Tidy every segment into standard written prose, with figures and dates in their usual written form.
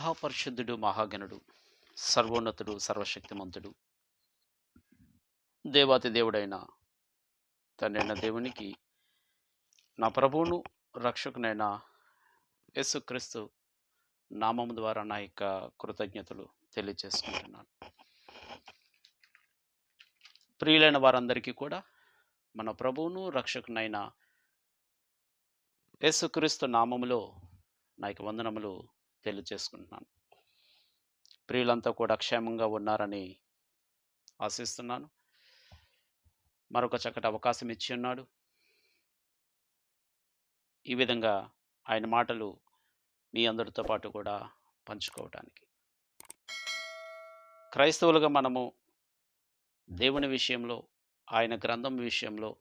మహాపరిశుద్ధుడు, మహాగణుడు, సర్వోన్నతుడు, సర్వశక్తిమంతుడు, దేవాతి దేవుడైన తండ్రైన దేవునికి నా ప్రభువును రక్షకునైన యేసుక్రీస్తు నామము ద్వారా నా యొక్క కృతజ్ఞతలు తెలియజేసుకుంటున్నాను. ప్రియులైన వారందరికీ కూడా మన ప్రభువును రక్షకునైన యేసుక్రీస్తు నామములో నా యొక్క వందనములు తెలియజేసుకుంటున్నాను. ప్రియులంతా కూడా క్షేమంగా ఉన్నారని ఆశిస్తున్నాను. మరొక చక్కటి అవకాశం ఇచ్చి ఉన్నాడు. ఈ విధంగా ఆయన మాటలు మీ అందరితో పాటు కూడా పంచుకోవటానికి. క్రైస్తవులుగా మనము దేవుని విషయంలో, ఆయన గ్రంథం విషయంలో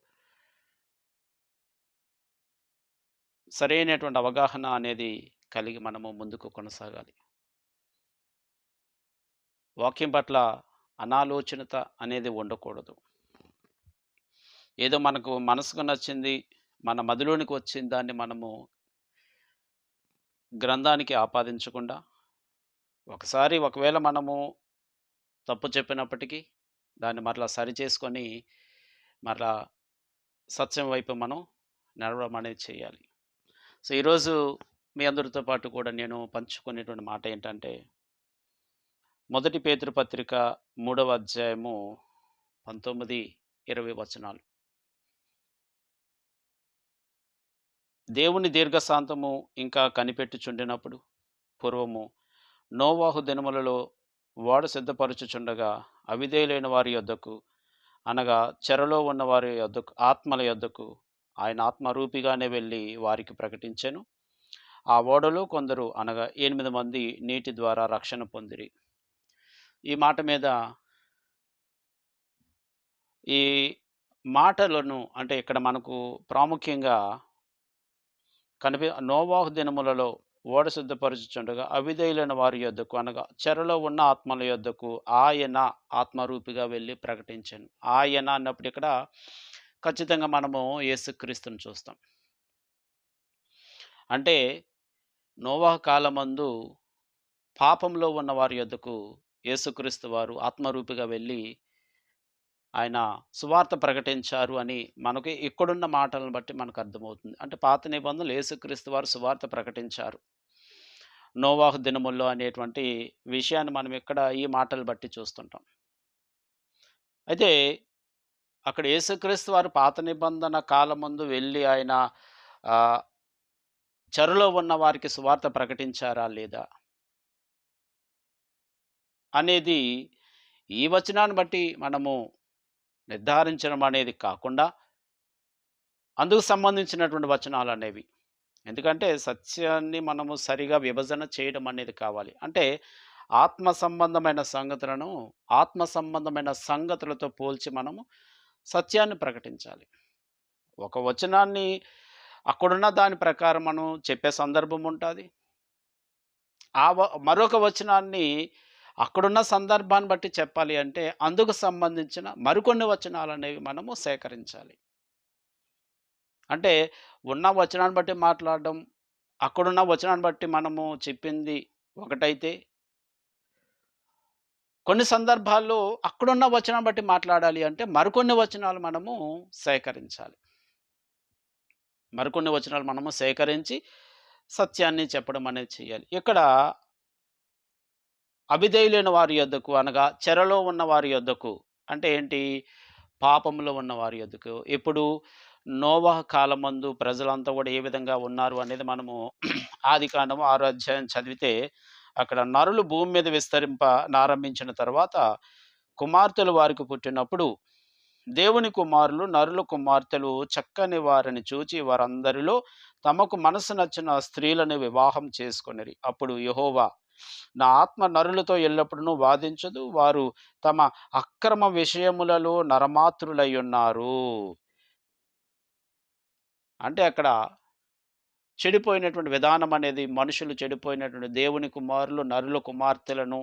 సరైనటువంటి అవగాహన అనేది కలిగి మనము ముందుకు కొనసాగాలి. వాక్యం పట్ల అనాలోచనత అనేది ఉండకూడదు. ఏదో మనకు మనసుకు నచ్చింది, మన మదిలోనికి వచ్చిన దాన్ని మనము గ్రంథానికి ఆపాదించకుండా, ఒకవేళ మనము తప్పు చెప్పినప్పటికీ దాన్ని మరలా సరిచేసుకొని మరలా సత్యం వైపు మనం నడవడం అనేది చేయాలి. సో ఈరోజు మీ అందరితో పాటు కూడా నేను పంచుకునేటువంటి మాట ఏంటంటే, మొదటి పేతురు పత్రిక 3వ అధ్యాయము 19-20 వచనాలు. దేవుని దీర్ఘశాంతము ఇంకా కనిపెట్టుచుండినప్పుడు పూర్వము నోవాహు దినములలో వాడు సిద్ధపరచుచుండగా అవిధేయులైన వారి యొద్దకు, అనగా చెరలో ఉన్న వారి యొద్దకు, ఆత్మల యొద్దకు ఆయన ఆత్మరూపిగానే వెళ్ళి వారికి ప్రకటించెను. ఆ ఓడలో కొందరు, అనగా 8 మంది నీటి ద్వారా రక్షణ పొందిరి. ఈ మాట మీద, ఈ మాటలను అంటే ఇక్కడ మనకు ప్రాముఖ్యంగా నోవాహు దినములలో ఓడ సిద్ధపరచుచుండగా అవిధేయులైన వారి యొద్దకు, అనగా చెరలో ఉన్న ఆత్మల యొద్దకు ఆయన ఆత్మరూపిగా వెళ్ళి ప్రకటించాను. ఆయన అన్నప్పుడు ఇక్కడ ఖచ్చితంగా మనము యేసుక్రీస్తుని చూస్తాం. అంటే నోవాహు కాలమందు పాపంలో ఉన్న వారి యొద్దకు యేసుక్రీస్తు వారు ఆత్మరూపిగా వెళ్ళి ఆయన సువార్త ప్రకటించారు అని మనకి ఇక్కడున్న మాటలను బట్టి మనకు అర్థమవుతుంది. అంటే పాత నిబంధనలు యేసుక్రీస్తు వారు సువార్త ప్రకటించారు నోవాహు దినముల్లో అనేటువంటి విషయాన్ని మనం ఇక్కడ ఈ మాటలు బట్టి చూస్తుంటాం. అయితే అక్కడ యేసుక్రీస్తు వారు పాత నిబంధన కాలమందు వెళ్ళి ఆయన చెరలో ఉన్న వారికి సువార్త ప్రకటించారా లేదా అనేది ఈ వచనాన్ని బట్టి మనము నిర్ధారించడం అనేది కాకుండా, అందుకు సంబంధించినటువంటి వచనాలు అనేవి. ఎందుకంటే సత్యాన్ని మనము సరిగా విభజన చేయడం అనేది కావాలి. అంటే ఆత్మ సంబంధమైన సంగతులతో పోల్చి మనము సత్యాన్ని ప్రకటించాలి. ఒక వచనాన్ని అక్కడున్న దాని ప్రకారం మనం చెప్పే సందర్భం ఉంటుంది. మరొక వచనాన్ని అక్కడున్న సందర్భాన్ని బట్టి చెప్పాలి అంటే అందుకు సంబంధించిన మరికొన్ని వచనాలు అనేవి మనము సేకరించాలి. అంటే ఉన్న వచనాన్ని బట్టి మాట్లాడడం, అక్కడున్న వచనాన్ని బట్టి మనము చెప్పింది ఒకటైతే, కొన్ని సందర్భాల్లో అక్కడున్న వచనాన్ని బట్టి మాట్లాడాలి అంటే మరికొన్ని వచనాలు మనము సేకరించాలి. మరికొన్ని వచనాలు మనము సేకరించి సత్యాన్ని చెప్పడం అనేది చేయాలి. ఇక్కడ అవిధేయులైన వారి యొద్దకు, అనగా చెరలో ఉన్న వారి యొద్దకు అంటే ఏంటి? పాపంలో ఉన్న వారి యొద్దకు. ఇప్పుడు నోవాహు కాలమందు ప్రజలంతా కూడా ఏ విధంగా ఉన్నారు అనేది మనము ఆదికాండము 6వ అధ్యాయం చదివితే, అక్కడ నరులు భూమి మీద విస్తరింపనారంభించిన తర్వాత కుమార్తెలు వారికి పుట్టినప్పుడు దేవుని కుమారులు నరుల కుమార్తెలు చక్కని వారిని చూచి వారందరిలో తమకు మనసు నచ్చిన స్త్రీలను వివాహం చేసుకొనిరి. అప్పుడు యెహోవా, నా ఆత్మ నరులతో ఎల్లప్పుడూ వాదించదు, వారు తమ అక్రమ విషయములలో నరమాత్రులై ఉన్నారు. అంటే అక్కడ చెడిపోయినటువంటి విధానం అనేది, మనుషులు చెడిపోయినటువంటి దేవుని కుమారులు నరుల కుమార్తెలను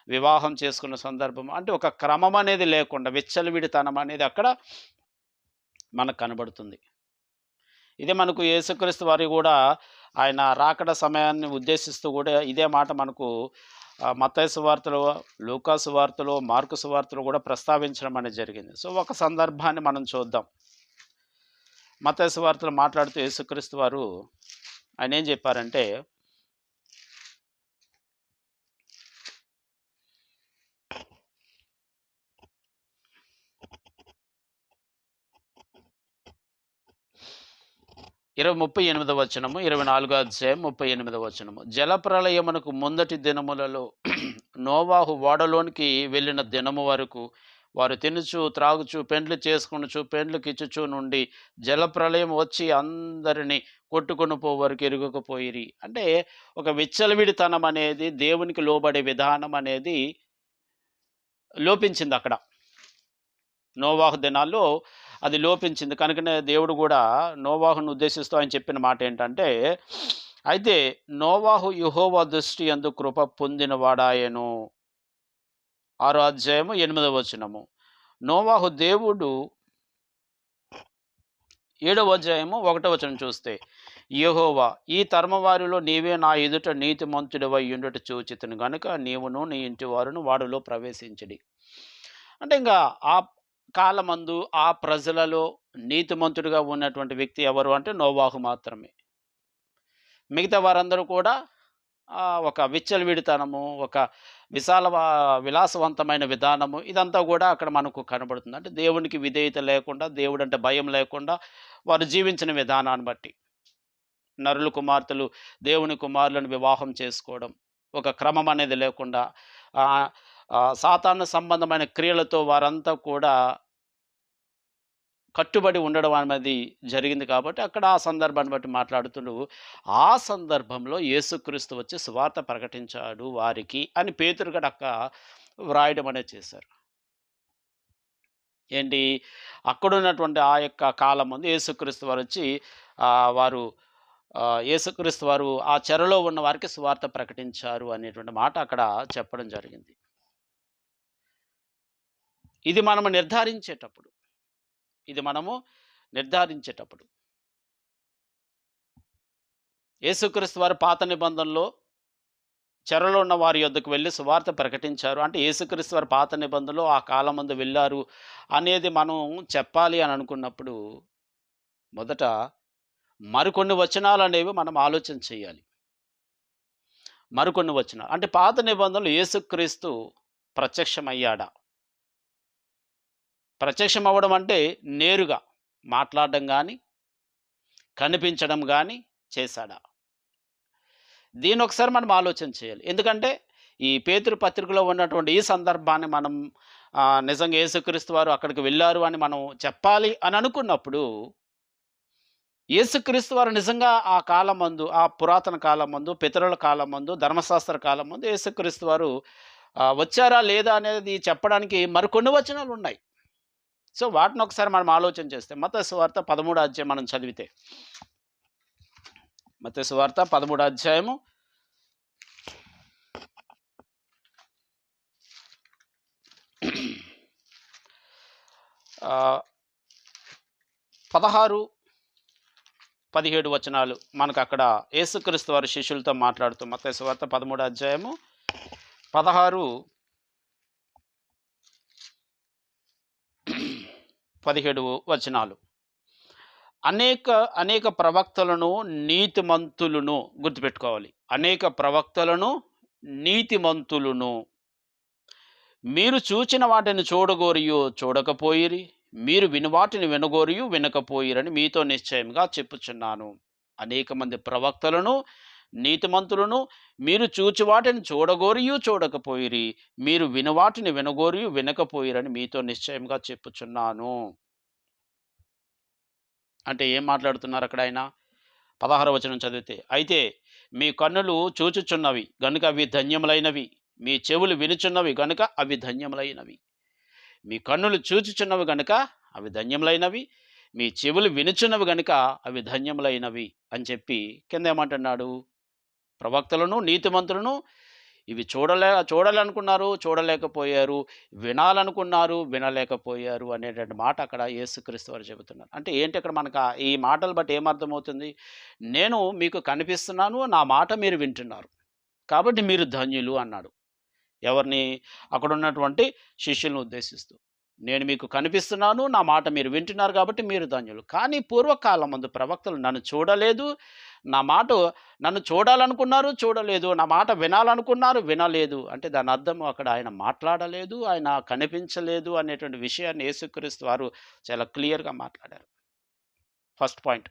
వివాహం చేసుకున్న సందర్భం అంటే ఒక క్రమం అనేది లేకుండా విచ్చలవిడితనం అనేది అక్కడ మనకు కనబడుతుంది. ఇదే మనకు యేసుక్రీస్తు వారు కూడా ఆయన రాకడ సమయాన్ని ఉద్దేశిస్తూ కూడా ఇదే మాట మనకు మత్తయి సువార్తలో, లూకా సువార్తలో, మార్కు సువార్తలో కూడా ప్రస్తావించడం అనేది జరిగింది. సో, ఒక సందర్భాన్ని మనం చూద్దాం. మత్తయి సువార్తలో మాట్లాడుతూ యేసుక్రీస్తు వారు ఆయన ఏం చెప్పారంటే, 38వ వచనము, 24వ అధ్యాయం 38వ వచనము. జలప్రళయమునకు ముందటి దినములలో నోవాహు ఓడలోనికి వెళ్ళిన దినము వరకు వారు తినుచు, త్రాగుచు, పెండ్లి చేసుకొనుచు, పెండ్లికిచ్చుచు నుండి జలప్రళయం వచ్చి అందరిని కొట్టుకొని పోవరకు ఎరుగకపోయిరి. అంటే ఒక విచ్చలవిడితనం అనేది, దేవునికి లోబడే విధానం అనేది లోపించిందక్కడ. నోవాహు దినాల్లో అది లోపించింది. కనుకనే దేవుడు గూడా నోవాహును ఉద్దేశిస్తూ ఆయన చెప్పిన మాటేంటంటే, అయితే నోవాహు యెహోవా దృష్టి యందు కృప పొందినవాడాయెను. 6వ అధ్యాయము 8వ వచనము. నోవాహు దేవుడు 7వ అధ్యాయము 1వ వచనం చూస్తే, యెహోవా ఈ తరము వారిలో నీవే నా ఎదుట నీతిమంతుడివై యుండుట చూచితిని గనుక నీవును నీ ఇంటి వారును వాడిలో ప్రవేశించిడి. అంటే ఇంగా ఆ కాలమందు ఆ ప్రజలలో నీతిమంతుడిగా ఉన్నటువంటి వ్యక్తి ఎవరు అంటే నోవాహు మాత్రమే. మిగతా వారందరూ కూడా ఒక విచ్చలవిడితనము, ఒక విలాసవంతమైన విధానము ఇదంతా గూడా అక్కడ మనకు కనబడుతుంది. అంటే దేవునికి విధేయత లేకుండా, దేవుడంటే భయం లేకుండా వారు జీవించిన విధానాన్ని బట్టి. నరుల కుమార్తెలు దేవుని కుమారులను వివాహం చేసుకోవడం, ఒక క్రమం అనేది లేకుండా ఆహ్, సాతాను సంబంధమైన క్రియలతో వారంతా కూడా కట్టుబడి ఉండడం అనేది జరిగింది కాబట్టి, అక్కడ ఆ సందర్భాన్ని బట్టి మాట్లాడుతూ, ఆ సందర్భంలో యేసుక్రీస్తు వచ్చి సువార్త ప్రకటించాడు వారికి అని పేతురు గూడా వ్రాయడం అనేది చేశారు. ఏంటి? అక్కడున్నటువంటి ఆ యొక్క కాలం ముందు యేసుక్రీస్తు వారొచ్చి వారు యేసుక్రీస్తు వారు ఆ చెరలో ఉన్న వారికి సువార్త ప్రకటించారు అనేటువంటి మాట అక్కడ చెప్పడం జరిగింది. ఇది మనము నిర్ధారించేటప్పుడు యేసుక్రీస్తు వారు పాత నిబంధనలో చెరలో ఉన్న వారి యొద్దకు వెళ్లి సువార్త ప్రకటించారు. అంటే యేసుక్రీస్తు వారు పాత నిబంధనలో ఆ కాలమందు వెళ్లారు అనేది మనం చెప్పాలి అని అనుకున్నప్పుడు, మొదట మరికొన్ని వచనాలనేవి మనం ఆలోచన చేయాలి. మరికొన్ని వచనాలు అంటే పాత నిబంధనలో యేసుక్రీస్తు ప్రత్యక్షమయ్యాడా? ప్రత్యక్షమవ్వడం అంటే నేరుగా మాట్లాడడం గాని, కనిపించడం గాని చేశాడా? దీన్నొకసారి మనం ఆలోచన చేయాలి. ఎందుకంటే ఈ పేతురు పత్రికలో ఉన్నటువంటి ఈ సందర్భాన్ని మనం నిజంగా యేసుక్రీస్తు వారు అక్కడికి వెళ్లారు అని మనం చెప్పాలి అని అనుకున్నప్పుడు, యేసుక్రీస్తు వారు నిజంగా ఆ కాలమందు, ఆ పురాతన కాలమందు, పితరుల కాలమందు, ధర్మశాస్త్ర కాలమందు యేసుక్రీస్తు వారు వచ్చారా లేదా అనేది చెప్పడానికి మరికొన్ని వచనాలున్నాయి. సో, వాటినొకసారి మనం ఆలోచన చేస్తే మత్తయి సువార్త 13వ అధ్యాయం మనం చదివితే, మత్తయి సువార్త 13వ అధ్యాయము 16, 17 వచనాలు మనకక్కడ యేసుక్రీస్తు వారు శిష్యులతో మాట్లాడుతూ మత్తయి సువార్త 13వ అధ్యాయము 16, 17 వచనాలు. అనేక ప్రవక్తలను, నీతిమంతులను గుర్తుపెట్టుకోవాలి. అనేక ప్రవక్తలను, నీతిమంతులను మీరు చూచిన వాటిని చూడగోరియో చూడకపోయిరి, మీరు విని వాటిని వినగోరియు వినకపోయిరని మీతో నిశ్చయంగా చెప్పుచున్నాను. అనేక మంది ప్రవక్తలను, నీతిమంతులను మీరు చూచి వాటిని చూడగోరియు చూడకపోయిరి, మీరు విని వాటిని వినగోరియు వినకపోయిరని మీతో నిశ్చయంగా చెప్పుచున్నాను. అంటే ఏం మాట్లాడుతున్నారు అక్కడ ఆయన? 16వ వచనం చదివితే, అయితే మీ కన్నులు చూచుచున్నవి గనుక అవి ధన్యములైనవి, మీ చెవులు వినుచున్నవి గనుక అవి ధన్యములైనవి. మీ కన్నులు చూచుచున్నవి గనుక అవి ధన్యములైనవి, మీ చెవులు వినుచున్నవి గనుక అవి ధన్యములైనవి అని చెప్పి కింద ఏమంటున్నాడు? ప్రవక్తలను, నీతిమంతులను ఇవి చూడాలనుకున్నారు, చూడలేకపోయారు. వినాలనుకున్నారు, వినలేకపోయారు అనేటువంటి మాట అక్కడ యేసుక్రీస్తు వారు చెబుతున్నారు. అంటే ఏంటి ఇక్కడ మనకు ఈ మాటలు బట్టి ఏమర్థమవుతుంది? నేను మీకు కనిపిస్తున్నాను, నా మాట మీరు వింటున్నారు. కాబట్టి మీరు ధన్యులు అన్నాడు. ఎవరిని? అక్కడున్నటువంటి శిష్యులను ఉద్దేశిస్తూ. నేను మీకు కనిపిస్తున్నాను, నా మాట మీరు వింటున్నారు కాబట్టి మీరు ధన్యులు. కానీ పూర్వకాలమందు ప్రవక్తలు నన్ను చూడలేదు, నా మాట నన్ను చూడాలనుకున్నారు, చూడలేదు. నా మాట వినాలనుకున్నారు, వినలేదు. అంటే దాని అర్థం అక్కడ ఆయన మాట్లాడలేదు, ఆయన కనిపించలేదు అనేటువంటి విషయాన్ని యేసుక్రీస్తు వారు చాలా క్లియర్‌గా మాట్లాడారు. First point.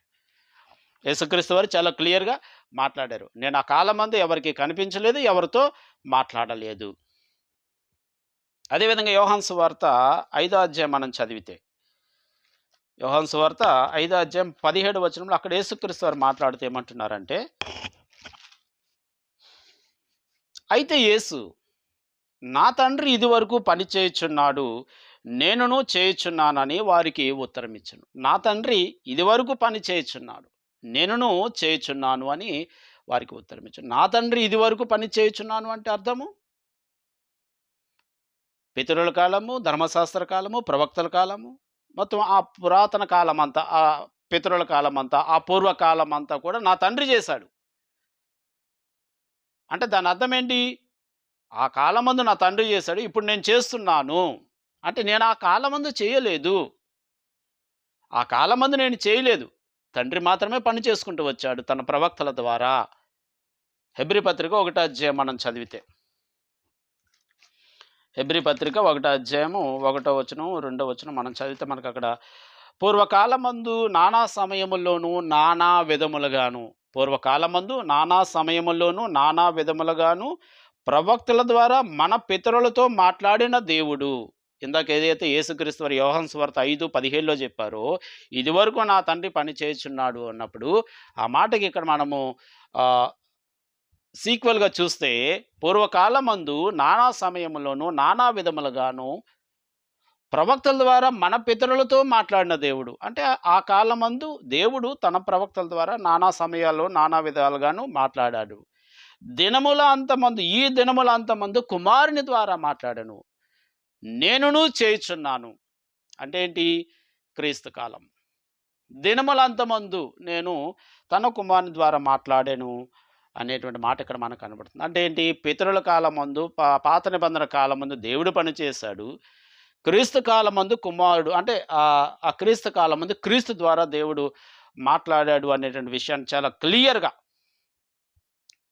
యేసుక్రీస్తు వారు చాలా క్లియర్‌గా మాట్లాడారు. నేను ఆ కాలమందు ఎవరికీ కనిపించలేదు, ఎవరితో మాట్లాడలేదు. అదేవిధంగా యోహాను సువార్త 5వ అధ్యాయం మనం చదివితే, యోహాను సువార్త 5వ అధ్యాయం 17వ వచనంలో అక్కడ యేసుక్రీస్తు వారు మాట్లాడుతూ ఏమంటున్నారంటే, అయితే యేసు, నా తండ్రి ఇదివరకు పని చేయుచున్నాడు, నేనును చేయుచున్నానని వారికి ఉత్తరం ఇచ్చెను. నా తండ్రి ఇదివరకు పని చేయుచున్నాడు, నేనును చేయుచున్నాను అని వారికి ఉత్తరం ఇచ్చాను. నా తండ్రి ఇదివరకు పని చేయుచున్నాను అంటే అర్థము పితరుల కాలము, ధర్మశాస్త్ర కాలము, ప్రవక్తల కాలము, మొత్తం ఆ పురాతన కాలమంతా, ఆ పితరుల కాలమంతా, ఆ పూర్వకాలమంతా కూడా నా తండ్రి చేశాడు. అంటే దాని అర్థం ఏంటి? ఆ కాలమందు నా తండ్రి చేశాడు, ఇప్పుడు నేను చేస్తున్నాను. అంటే నేను ఆ కాలమందు చేయలేదు. ఆ కాలమందు నేను చేయలేదు. తండ్రి మాత్రమే పని చేసుకుంటూ వచ్చాడు తన ప్రవక్తల ద్వారా. హెబ్రీ పత్రిక 1వ అధ్యాయం మనం చదివితే, హెబ్రీ పత్రిక 1వ అధ్యాయము 1వ వచనం, 2వ వచనం మనం చదివితే మనకు అక్కడ పూర్వకాలమందు నానా సమయముల్లోనూ నానా విధములుగాను, పూర్వకాలమందు నానా సమయముల్లోనూ నానా విధములుగాను ప్రవక్తల ద్వారా మన పితరులతో మాట్లాడిన దేవుడు. ఇందాక ఏదైతే యేసుక్రీస్తు వారు యోహాను సువార్త 5:17లో చెప్పారో, ఇదివరకు నా తండ్రి పని చేయుచున్నాడు అన్నప్పుడు, ఆ మాటకి ఇక్కడ మనము సీక్వెల్‌గా చూస్తే, పూర్వకాలమందు నానా సమయములోను నానా విధములుగాను ప్రవక్తల ద్వారా మన పితరులతో మాట్లాడిన దేవుడు. అంటే ఆ కాలమందు దేవుడు తన ప్రవక్తల ద్వారా నానా సమయాల్లో నానా విధాలుగాను మాట్లాడాడు. దినముల అంతమందు, ఈ దినముల అంతమందు కుమారుని ద్వారా మాట్లాడాను, నేనును చేయుచున్నాను. అంటే ఏంటి? క్రీస్తు కాలం. దినముల అంతమందు నేను తన కుమారుని ద్వారా మాట్లాడాను అనేటువంటి మాట ఇక్కడ మనకు కనబడుతుంది. అంటే ఏంటి? పితరుల కాలమందు, పాత నిబంధన కాలమందు దేవుడు పనిచేశాడు. క్రీస్తు కాలమందు కుమారుడు, అంటే ఆ క్రీస్తు కాలమందు క్రీస్తు ద్వారా దేవుడు మాట్లాడాడు అనేటువంటి విషయాన్ని చాలా క్లియర్‌గా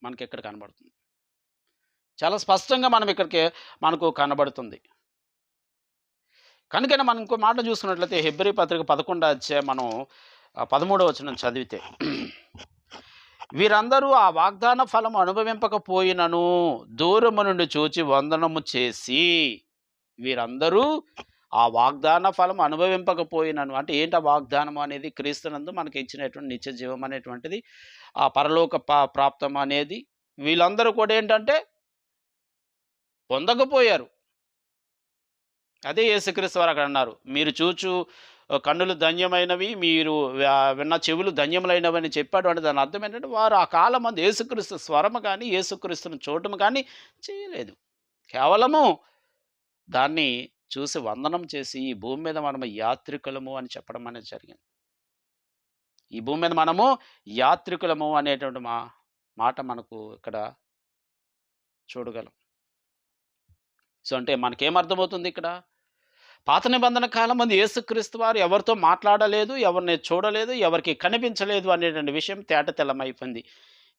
మనకిక్కడ కనబడుతుంది. చాలా స్పష్టంగా మనకు కనబడుతుంది. కనుకనే మనం ఇంకో మాట చూసుకున్నట్లయితే హెబ్రీ పత్రిక 11వ అధ్యాయం మనం 13వ వచనం చదివితే, వీరందరూ ఆ వాగ్దాన ఫలము అనుభవింపకపోయినను దూరము నుండి చూచి వందనము చేసి, వీరందరూ ఆ వాగ్దాన ఫలం అనుభవింపకపోయినను అంటే ఏంటి? ఆ వాగ్దానం అనేది క్రీస్తునందు మనకి ఇచ్చినటువంటి నిత్య జీవం అనేటువంటిది, ఆ పరలోక ప్రాప్తం అనేది వీళ్ళందరూ కూడా ఏంటంటే పొందకపోయారు. అదే యేసుక్రీస్తు వారు అక్కడ అన్నారు, మీరు చూచు కన్నులు ధన్యమైనవి, మీరు విన్న చెవులు ధన్యములైనవి అని చెప్పాడు. అంటే దాని అర్థం ఏంటంటే, వారు ఆ కాలమందు యేసుక్రీస్తు స్వరము కానీ, యేసుక్రీస్తును చూడటం కానీ చేయలేదు. కేవలము దాన్ని చూసి వందనం చేసి, ఈ భూమి మీద మనము యాత్రికులము అని చెప్పడం అనేది జరిగింది. ఈ భూమి మీద మనము యాత్రికులము అనేటువంటి మాట మనకు ఇక్కడ చూడగలం. సో అంటే మనకేమర్థమవుతుంది ఇక్కడ? పాత నిబంధన కాలం మంది యేసుక్రీస్తు వారు ఎవరితో మాట్లాడలేదు, ఎవరిని చూడలేదు, ఎవరికి కనిపించలేదు అనేటువంటి విషయం తేటతెల్లమైపోయింది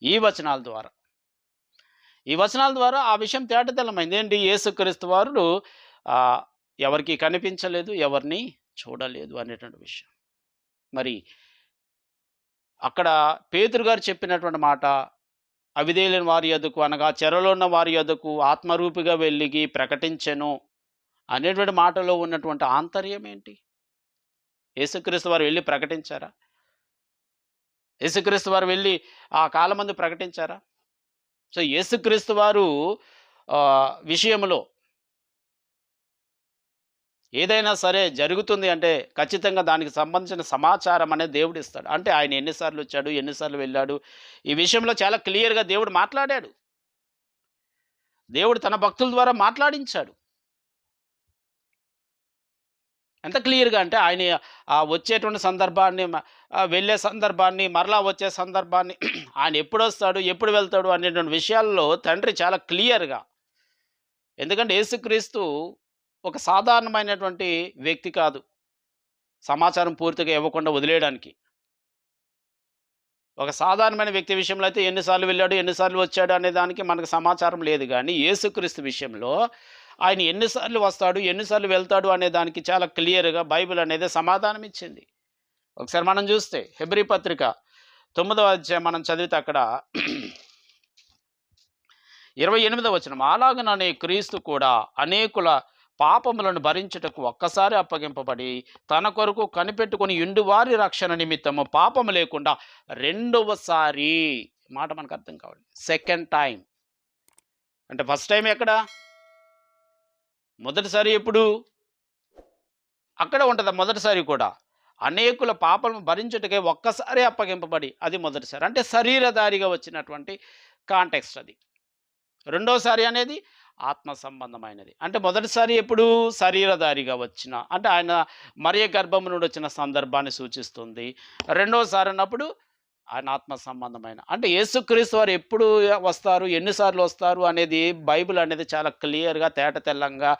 ఈ వచనాల ద్వారా. ఈ వచనాల ద్వారా ఆ విషయం తేటతెల్లమైంది. ఏంటి? యేసుక్రీస్తు వారు ఎవరికి కనిపించలేదు, ఎవరిని చూడలేదు అనేటువంటి విషయం. మరి అక్కడ పేతురు గారు చెప్పినటువంటి మాట, అవిధేయులైన వారి యొద్దకు, అనగా చెరలో ఉన్న వారి యొద్దకు ఆత్మరూపిగా వెళ్ళి ప్రకటించెను అనేటువంటి మాటలో ఉన్నటువంటి ఆంతర్యం ఏంటి? యేసుక్రీస్తు వారు వెళ్ళి ప్రకటించారా? యేసుక్రీస్తు వారు వెళ్ళి ఆ కాలమందు ప్రకటించారా? సో యేసుక్రీస్తు వారు విషయంలో ఏదైనా సరే జరుగుతుంది అంటే ఖచ్చితంగా దానికి సంబంధించిన సమాచారం అనేది దేవుడు ఇస్తాడు. అంటే ఆయన ఎన్నిసార్లు వచ్చాడు, ఎన్నిసార్లు వెళ్ళాడు, ఈ విషయంలో చాలా క్లియర్‌గా దేవుడు మాట్లాడాడు. దేవుడు తన భక్తుల ద్వారా మాట్లాడించాడు. ఎంత క్లియర్‌గా అంటే ఆయన వచ్చేటువంటి సందర్భాన్ని వెళ్ళే సందర్భాన్ని, మరలా వచ్చే సందర్భాన్ని ఆయన ఎప్పుడొస్తాడు, ఎప్పుడు వెళ్తాడు అనేటువంటి విషయాల్లో తండ్రి చాలా క్లియర్‌గా. ఎందుకంటే యేసుక్రీస్తు ఒక సాధారణమైనటువంటి వ్యక్తి కాదు. సమాచారం పూర్తిగా ఇవ్వకుండా వదిలేయడానికి. ఒక సాధారణమైన వ్యక్తి విషయంలో అయితే ఎన్ని సార్లు వెళ్ళాడు, ఎన్ని సార్లు వచ్చాడు అనే దానికి మనకు సమాచారం లేదు గానీ, యేసుక్రీస్తు విషయంలో ఆయన ఎన్ని సార్లు వస్తాడు, ఎన్ని సార్లు వెళ్తాడు అనే దానికి చాలా క్లియర్‌గా బైబిల్ అనేది సమాధానం ఇచ్చింది. ఒకసారి మనం చూస్తే హెబ్రీ పత్రిక 9వ అధ్యాయం మనం చదివితే అక్కడ 28వ వచనం. అలాగుననే క్రీస్తు కూడా అనేకుల పాపములను భరించుటకు ఒక్కసారి అప్పగింపబడి తన కొరకు కనిపెట్టుకొని యుండువారి రక్షణ నిమిత్తము పాపము లేకుండా రెండవసారి, మాట మనకు అర్థం కావాలి, సెకండ్ టైం. అంటే ఫస్ట్ టైం ఎక్కడ? మొదటిసారి ఎప్పుడు? అక్కడ ఉంటదా మొదటిసారి కూడా. అనేకుల పాపలను భరించుటకే ఒక్కసారి అప్పగింపబడి, అది మొదటిసారి. అంటే శరీరధారిగా వచ్చినటువంటి కాంటెక్స్ట్ అది. రెండోసారి అనేది ఆత్మ సంబంధమైనది. అంటే మొదటిసారి ఎప్పుడు? శరీరధారిగా వచ్చిన, అంటే ఆయన మరియ గర్భము నుండి వచ్చిన సందర్భాన్ని సూచిస్తుంది. రెండోసారి అన్నప్పుడు ఆయన ఆత్మ సంబంధమైన, అంటే యేసుక్రీస్తు వారు ఎప్పుడు వస్తారు, ఎన్నిసార్లు వస్తారు అనేది బైబిల్ అనేది చాలా క్లియర్‌గా తేట తెల్లంగా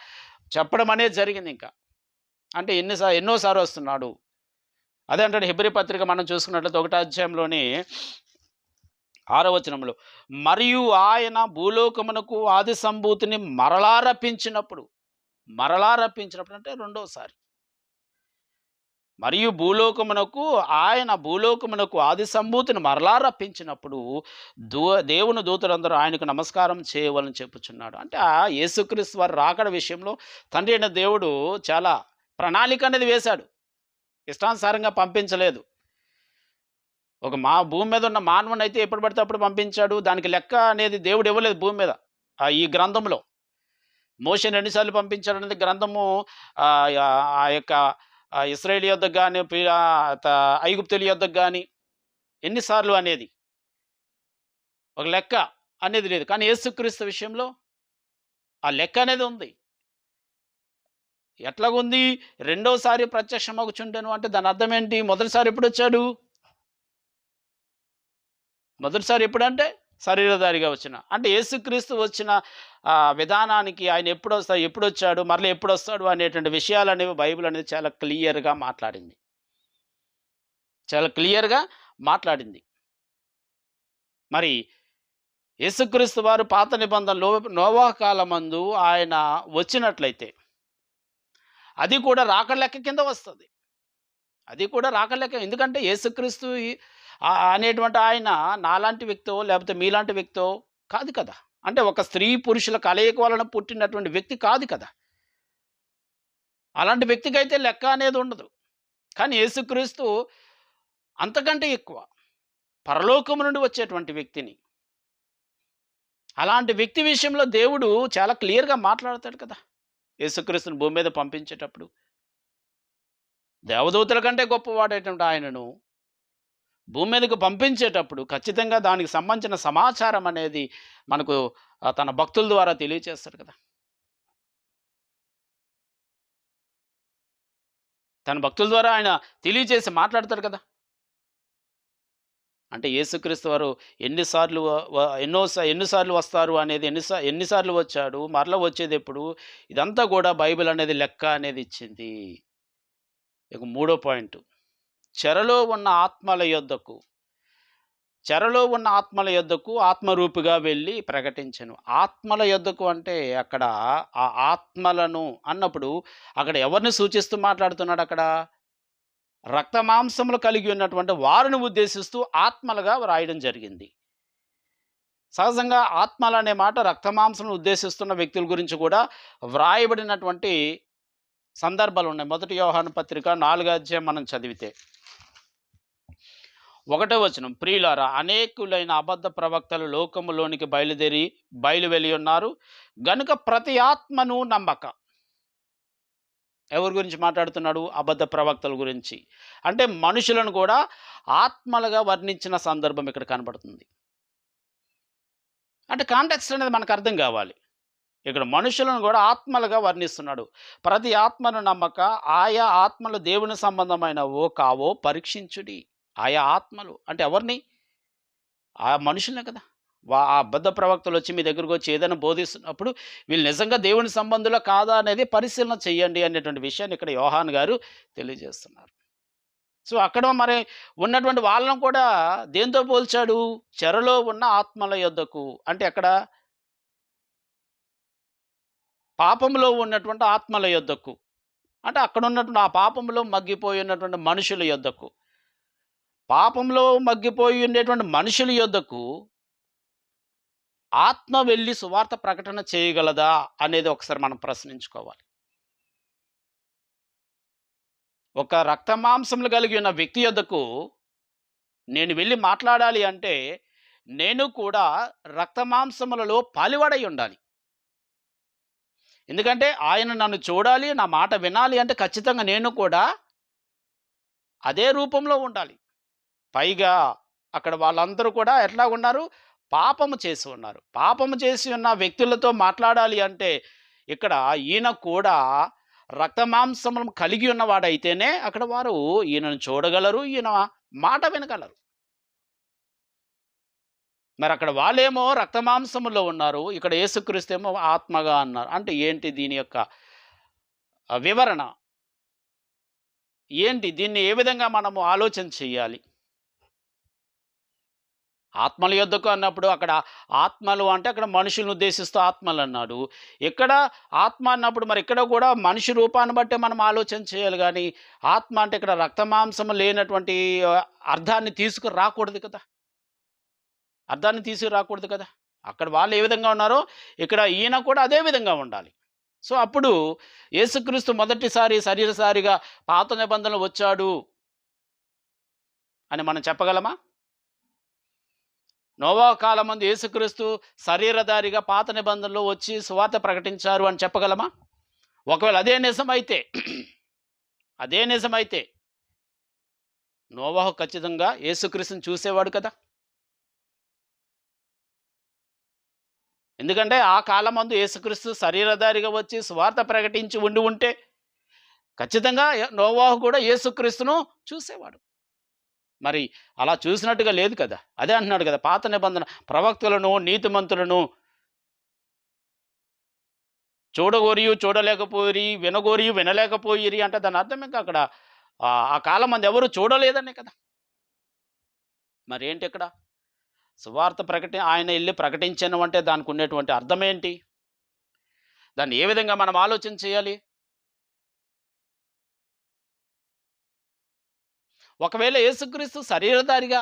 చెప్పడం అనేది జరిగింది ఇంకా. అంటే ఎన్నోసారి వస్తున్నాడు. అదే అంటాడు హెబ్రీ పత్రిక మనం చూసుకున్నట్లయితే 1వ అధ్యాయంలోని 6వ వచనంలో, మరియు ఆయన భూలోకమునకు ఆది సంభూతిని మరలా రప్పించినప్పుడు అంటే రెండోసారి. మరియు ఆయన భూలోకమునకు ఆది సంభూతిని మరలా రప్పించినప్పుడు దేవుని దూతలందరూ ఆయనకు నమస్కారం చేయవలని చెప్పుచున్నాడు. అంటే ఆ యేసుక్రీస్తు వారి రాకడ విషయంలో తండ్రి అయిన దేవుడు చాలా ప్రణాళిక అనేది వేశాడు. ఇష్టానుసారంగా పంపించలేదు. భూమి మీద ఉన్న మానవుని అయితే ఎప్పుడు పడితే అప్పుడు పంపించాడు. దానికి లెక్క అనేది దేవుడు ఇవ్వలేదు భూమి మీద. ఈ గ్రంథంలో మోషేని ఎన్నిసార్లు పంపించాడనేది గ్రంథము ఆ యొక్క ఇశ్రాయేలు యొద్దకు గాని, ఐగుప్తుల యొద్దకు గాని ఎన్నిసార్లు అనేది ఒక లెక్క అనేది లేదు. కానీ యేసుక్రీస్తు విషయంలో ఆ లెక్క అనేది ఉంది. ఎట్లాగుంది? రెండోసారి ప్రత్యక్షమగుచుండెను అంటే దాని అర్థం ఏంటి? మొదటిసారి ఎప్పుడొచ్చాడు? మొదటిసారి ఎప్పుడంటే శరీరధారిగా వచ్చిన, అంటే యేసుక్రీస్తు వచ్చిన విధానానికి ఆయన ఎప్పుడొచ్చాడు, మరలా ఎప్పుడొస్తాడు అనేటువంటి విషయాలనేవి బైబిల్ అనేది చాలా క్లియర్‌గా మాట్లాడింది. చాలా క్లియర్‌గా మాట్లాడింది. మరి యేసుక్రీస్తు వారు పాత నిబంధనలో నోవహు కాలమందు ఆయన వచ్చినట్లయితే అది కూడా రాకడ లెక్క కింద వస్తది. అది కూడా రాకడ లెక్క. ఎందుకంటే యేసుక్రీస్తు అనేటువంటి ఆయన నాలాంటి వ్యక్తో లేకపోతే మీలాంటి వ్యక్తో కాదు కదా. అంటే ఒక స్త్రీ పురుషుల కలయిక వలన పుట్టినటువంటి వ్యక్తి కాదు కదా. అలాంటి వ్యక్తికైతే లెక్క అనేది ఉండదు. కానీ యేసుక్రీస్తు అంతకంటే ఎక్కువ పరలోకము నుండి వచ్చేటువంటి వ్యక్తిని. అలాంటి వ్యక్తి విషయంలో దేవుడు చాలా క్లియర్‌గా మాట్లాడతాడు కదా. యేసుక్రీస్తుని భూమి మీద పంపించేటప్పుడు దేవదూతల కంటే గొప్పవాడైనటువంటి ఆయనను భూమి మీదకు పంపించేటప్పుడు ఖచ్చితంగా దానికి సంబంధించిన సమాచారం అనేది మనకు తన భక్తుల ద్వారా తెలియచేస్తాడు కదా. తన భక్తుల ద్వారా ఆయన తెలియచేసి మాట్లాడతాడు కదా. అంటే యేసుక్రీస్తు వారు ఎన్నిసార్లు వస్తారు అనేది, ఎన్నిసార్లు వచ్చాడు, మరలా వచ్చేదెప్పుడు, ఇదంతా కూడా బైబిల్ అనేది లెక్క అనేది ఇచ్చింది. ఇక మూడో పాయింట్, చెరలో ఉన్న ఆత్మల యొద్దకు ఆత్మరూపిగా వెళ్ళి ప్రకటించెను. ఆత్మల యొద్దకు అంటే అక్కడ ఆ ఆత్మలను అన్నప్పుడు అక్కడ ఎవరిని సూచిస్తూ మాట్లాడుతున్నాడు? అక్కడ రక్త మాంసములు కలిగి ఉన్నటువంటి వారిని ఉద్దేశిస్తూ ఆత్మలుగా రాయడం జరిగింది. సహజంగా ఆత్మలు అనే మాట రక్త మాంసములను ఉద్దేశిస్తున్న వ్యక్తుల గురించి కూడా వ్రాయబడినటువంటి సందర్భాలు ఉన్నాయి. 1 యోహాను పత్రిక 4వ అధ్యాయం మనం చదివితే 1వ వచనం, ప్రియులారా, అనేకులైన అబద్ధ ప్రవక్తలు లోకములోనికి బయలు వెళ్ళి ఉన్నారు గనుక ప్రతి ఆత్మను నమ్మక. ఎవరి గురించి మాట్లాడుతున్నాడు? అబద్ధ ప్రవక్తల గురించి. అంటే మనుషులను కూడా ఆత్మలుగా వర్ణించిన సందర్భం ఇక్కడ కనబడుతుంది. అంటే కాంటెక్స్ట్ అనేది మనకు అర్థం కావాలి. ఇక్కడ మనుషులను కూడా ఆత్మలుగా వర్ణిస్తున్నాడు. ప్రతి ఆత్మను నమ్మక ఆయా ఆత్మలు దేవుని సంబంధమైనవో కావో పరీక్షించుడి. ఆయా ఆత్మలు అంటే ఎవరిని? ఆ మనుషులనే కదా! ఆ అబద్ధ ప్రవక్తలొచ్చి మీ దగ్గరకొచ్చి ఏదైనా బోధిస్తున్నప్పుడు వీళ్ళు నిజంగా దేవుని సంబంధులా కాదా అనేది పరిశీలన చేయండి అనేటువంటి విషయాన్ని ఇక్కడ యోహాను గారు తెలియజేస్తున్నారు. సో, అక్కడ మరి ఉన్నటువంటి వాళ్ళని కూడా దేనితో పోల్చాడు? చెరలో ఉన్న ఆత్మల యొద్దకు. అంటే ఎక్కడ? పాపంలో ఉన్నటువంటి ఆత్మల యొద్దకు. అంటే అక్కడున్నటువంటి ఆ పాపంలో మగ్గిపోయి ఉన్నటువంటి మనుషుల యొద్దకు. పాపంలో మగ్గిపోయి ఉండేటువంటి మనుషుల యొద్దకు ఆత్మ వెళ్లి సువార్త ప్రకటన చేయగలదా? అనేది ఒకసారి మనం ప్రశ్నించుకోవాలి. ఒక రక్తమాంసములు కలిగి ఉన్న వ్యక్తి యొద్దకు నేను వెళ్లి మాట్లాడాలి అంటే, నేను కూడా రక్తమాంసములలో పాలివాడై ఉండాలి. ఎందుకంటే ఆయన నన్ను చూడాలి, నా మాట వినాలి అంటే ఖచ్చితంగా నేను కూడా అదే రూపంలో ఉండాలి. పైగా అక్కడ వాళ్ళందరూ కూడా ఎట్లాగున్నారు? పాపము చేసి ఉన్నారు. పాపము చేసి ఉన్న వ్యక్తులతో మాట్లాడాలి అంటే, ఇక్కడ ఈయన కూడా రక్తమాంసములను కలిగి ఉన్నవాడైతేనే అక్కడ వారు ఈయనను చూడగలరు, ఈయన మాట వినగలరు. మరక్కడ వాళ్ళేమో రక్తమాంసములో ఉన్నారు. ఇక్కడ యేసుక్రీస్తేమో ఆత్మగా అన్నారు. అంటే ఏంటి దీని యొక్క వివరణ? ఏంటి? దీన్ని ఏ విధంగా మనము ఆలోచన చెయ్యాలి? ఆత్మల యొద్దకు అన్నప్పుడు అక్కడ ఆత్మలు అంటే అక్కడ మనుషులను ఉద్దేశిస్తూ ఆత్మలన్నాడు. ఇక్కడ ఆత్మ అన్నప్పుడు మరి ఇక్కడ కూడా మనిషి రూపాన్ని బట్టే మనం ఆలోచన చేయాలి గానీ, ఆత్మ అంటే ఇక్కడ రక్తమాంసము లేనటువంటి అర్థాన్ని తీసుకురాకూడదు కదా! అర్థాన్ని తీసుకురాకూడదు కదా! అక్కడ వాళ్ళు ఏ విధంగా ఉన్నారో, ఇక్కడ ఈయన కూడా అదే విధంగా ఉండాలి. సో, అప్పుడు యేసుక్రీస్తు మొదటిసారి శరీరధారిగా పాత నిబంధనలో వచ్చాడు అని మనం చెప్పగలమా? నోవహు కాలమందు యేసుక్రీస్తు శరీరధారిగా పాత నిబంధనలో వచ్చి సువార్త ప్రకటించారు అని చెప్పగలమా? ఒకవేళ అదే నిజమైతే నోవహు ఖచ్చితంగా యేసుక్రీస్తుని చూసేవాడు కదా! ఎందుకంటే ఆ కాలమందు యేసుక్రీస్తు శరీరధారిగా వచ్చి సువార్త ప్రకటించి ఉంటే ఖచ్చితంగా నోవహు కూడా యేసుక్రీస్తును చూసేవాడు. మరి అలా చూసినట్టుగా లేదు కదా! అదే అంటున్నాడు కదా! పాత నిబంధన ప్రవక్తలను, నీతిమంతులను చూడగోరియు చూడలేకపోయిరి, వినగోరియు వినలేకపోయిరి అంటే దాని అర్థం ఇంకా అక్కడ ఆ కాలమందు ఎవరు చూడలేదనే కదా! మరేంటి ఇక్కడ? సువార్త ఆయన ఎళ్లి ప్రకటించను అంటే దానికి ఉండేటువంటి అర్థమేంటి? దాన్ని ఏ విధంగా మనం ఆలోచన చేయాలి? ఒకవేళ యేసుక్రీస్తు శరీరధారిగా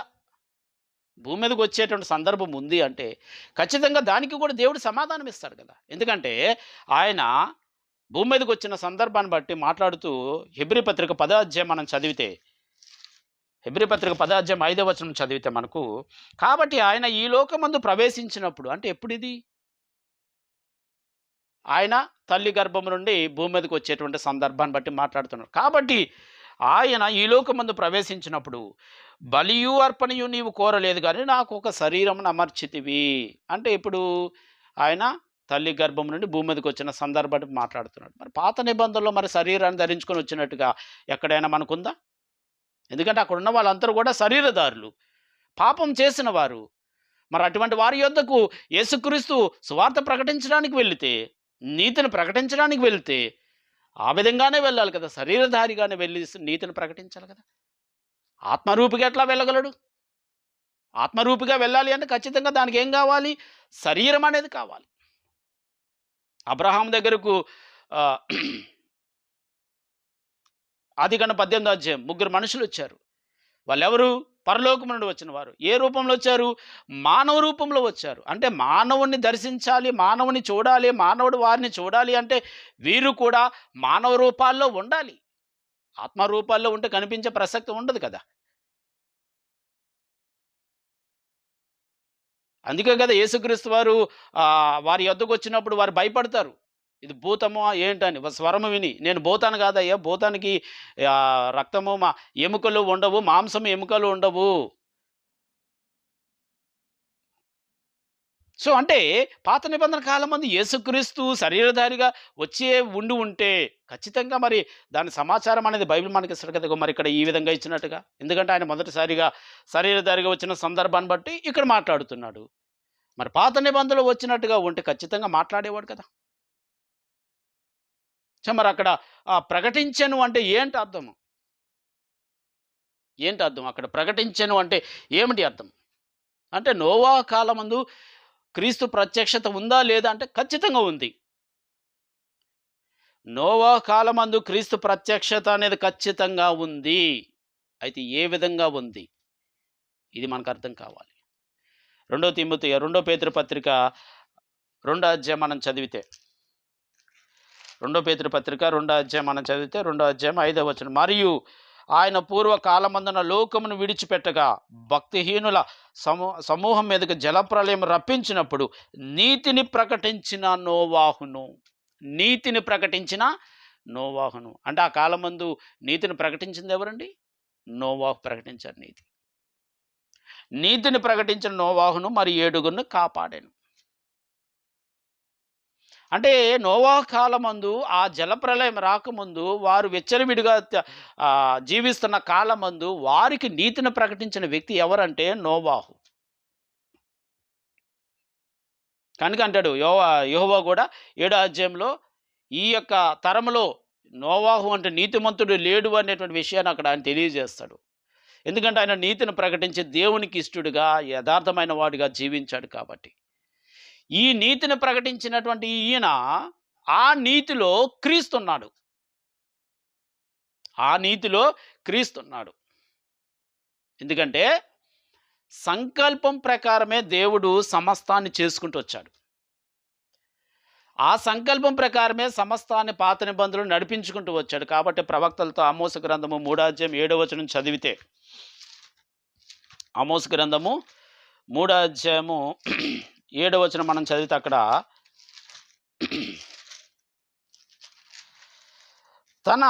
భూమి మీదకి వచ్చేటువంటి సందర్భం ఉంది అంటే, ఖచ్చితంగా దానికి కూడా దేవుడు సమాధానం ఇస్తాడు కదా! ఎందుకంటే ఆయన భూమి మీదకి వచ్చిన సందర్భాన్ని బట్టి మాట్లాడుతూ హెబ్రీ పత్రిక 10వ అధ్యాయం మనం చదివితే, హెబ్రీ పత్రిక 10వ అధ్యాయం 5వ వచనం చదివితే మనకు, కాబట్టి ఆయన ఈ లోకమందు ప్రవేశించినప్పుడు అంటే ఎప్పుడిది? ఆయన తల్లి గర్భం నుండి భూమి మీదకి వచ్చేటువంటి సందర్భాన్ని బట్టి మాట్లాడుతున్నాడు. కాబట్టి ఆయన ఈ లోకమందు ప్రవేశించినప్పుడు బలియు అర్పణయు నీవు కోరలేదు గానీ నాకు ఒక శరీరమును అమర్చితివి. అంటే ఇప్పుడు ఆయన తల్లి గర్భం నుండి భూమి మీదకి వచ్చిన సందర్భాన్ని మాట్లాడుతున్నాడు. మరి పాత నిబంధనలో మరి శరీరాన్ని ధరించుకొని వచ్చినట్టుగా ఎక్కడైనా మనకుందా? ఎందుకంటే అక్కడ ఉన్న వాళ్ళందరూ కూడా శరీరధారులు, పాపం చేసిన వారు. మరి అటువంటి వారి యొద్దకు యేసుక్రీస్తు సువార్త ప్రకటించడానికి వెళితే, నీతిని ప్రకటించడానికి వెళితే ఆ విధంగానే వెళ్ళాలి కదా! శరీరధారిగానే వెళ్ళి నీతిని ప్రకటించాలి కదా! ఆత్మరూపిగా ఎట్లా వెళ్ళగలడు? ఆత్మరూపిగా వెళ్ళాలి అంటే ఖచ్చితంగా దానికి ఏం కావాలి? శరీరం అనేది కావాలి. అబ్రహాము దగ్గరకు ఆహ్, ఆదికాండం 18వ అధ్యాయం ముగ్గురు మనుషులొచ్చారు. వాళ్ళెవరు? పరలోకం నుండి వచ్చిన వారు. ఏ రూపంలో వచ్చారు? మానవ రూపంలో వచ్చారు. అంటే మానవుడిని దర్శించాలి, మానవుని చూడాలి, మానవుడు వారిని చూడాలి అంటే వీరు కూడా మానవ రూపాల్లో ఉండాలి. ఆత్మ రూపాల్లో ఉంటే కనిపించే ప్రసక్తి ఉండదు కదా! అందుకే కదా యేసుక్రీస్తు వారు వారి యొద్దకొచ్చినప్పుడు వారు భయపడతారు. ఇది భూతమా ఏంటని స్వరము విని, నేను భూతాన్ని కాదయ్యా, భూతానికి రక్తము ఎముకలు ఉండవు, మాంసము ఎముకలు ఉండవు. సో, అంటే పాత నిబంధన కాలమందు యేసుక్రీస్తు శరీరధారిగా వచ్చే ఉంటే ఖచ్చితంగా మరి దాని సమాచారం అనేది బైబిల్ మనకిస్తాడు కదా! మరి ఇక్కడ ఈ విధంగా ఇచ్చినట్టుగా. ఎందుకంటే ఆయన మొదటిసారిగా శరీరధారిగా వచ్చిన సందర్భాన్ని బట్టి ఇక్కడ మాట్లాడుతున్నాడు. మరి పాత నిబంధనలో వచ్చినట్టుగా ఉంటే ఖచ్చితంగా మాట్లాడేవాడు కదా! మరక్కడ ప్రకటించెను అంటే ఏంటి అర్థము? ఏంటి అర్థం? అక్కడ ప్రకటించెను అంటే ఏమిటి అర్థం? అంటే నోవహు కాలమందు క్రీస్తు ప్రత్యక్షత ఉందా? లేదా? అంటే ఖచ్చితంగా ఉంది. నోవహు కాలమందు క్రీస్తు ప్రత్యక్షత అనేది ఖచ్చితంగా ఉంది. అయితే ఏ విధంగా ఉంది? ఇది మనకు అర్థం కావాలి. రెండో పేతురు పత్రిక రెండో అధ్యాయం మనం చదివితే, రెండో పేతురు పత్రిక రెండో అధ్యాయం మనం చదివితే, రెండో అధ్యాయం 5వ వచనం. మరియు ఆయన పూర్వకాలమందున లోకమును విడిచిపెట్టగా భక్తిహీనుల సమూహం మీదకి జలప్రలయం రప్పించినప్పుడు నీతిని ప్రకటించిన నోవాహును. నీతిని ప్రకటించిన నోవాహును. అంటే ఆ కాలమందు నీతిని ప్రకటించింది ఎవరండి? నోవాహు ప్రకటించారు నీతి. నీతిని ప్రకటించిన నోవాహును మరి 7గురిని కాపాడాను. అంటే నోవాహు కాలమందు ఆ జలప్రలయం రాకముందు వారు విచ్చలవిడిగా జీవిస్తున్న కాలమందు వారికి నీతిని ప్రకటించిన వ్యక్తి ఎవరంటే నోవాహు. కనుక అంటాడు యెహోవా కూడా 7వ అధ్యాయంలో ఈ యొక్క తరములో నోవాహు అంటే నీతిమంతుడు లేడు అనేటువంటి విషయాన్ని అక్కడ ఆయన తెలియజేస్తాడు. ఎందుకంటే ఆయన నీతిని ప్రకటించి దేవునికి ఇష్టడుగా యథార్థమైన వాడిగా జీవించాడు కాబట్టి. ఈ నీతిని ప్రకటించినటువంటి ఈయన ఆ నీతిలో క్రీస్తున్నాడు. ఆ నీతిలో క్రీస్తున్నాడు. ఎందుకంటే సంకల్పం ప్రకారమే దేవుడు సమస్తాన్ని చేసుకుంటూ వచ్చాడు. ఆ సంకల్పం ప్రకారమే సమస్తాన్ని పాత నిబంధనలు నడిపించుకుంటూ వచ్చాడు. కాబట్టి ప్రవక్తలతో ఆమోసు గ్రంథము 3వ అధ్యాయం 7వ వచనం చదివితే, ఆమోసు గ్రంథము 3వ అధ్యాయము 7వ వచనం మనం చదివితే అక్కడ తన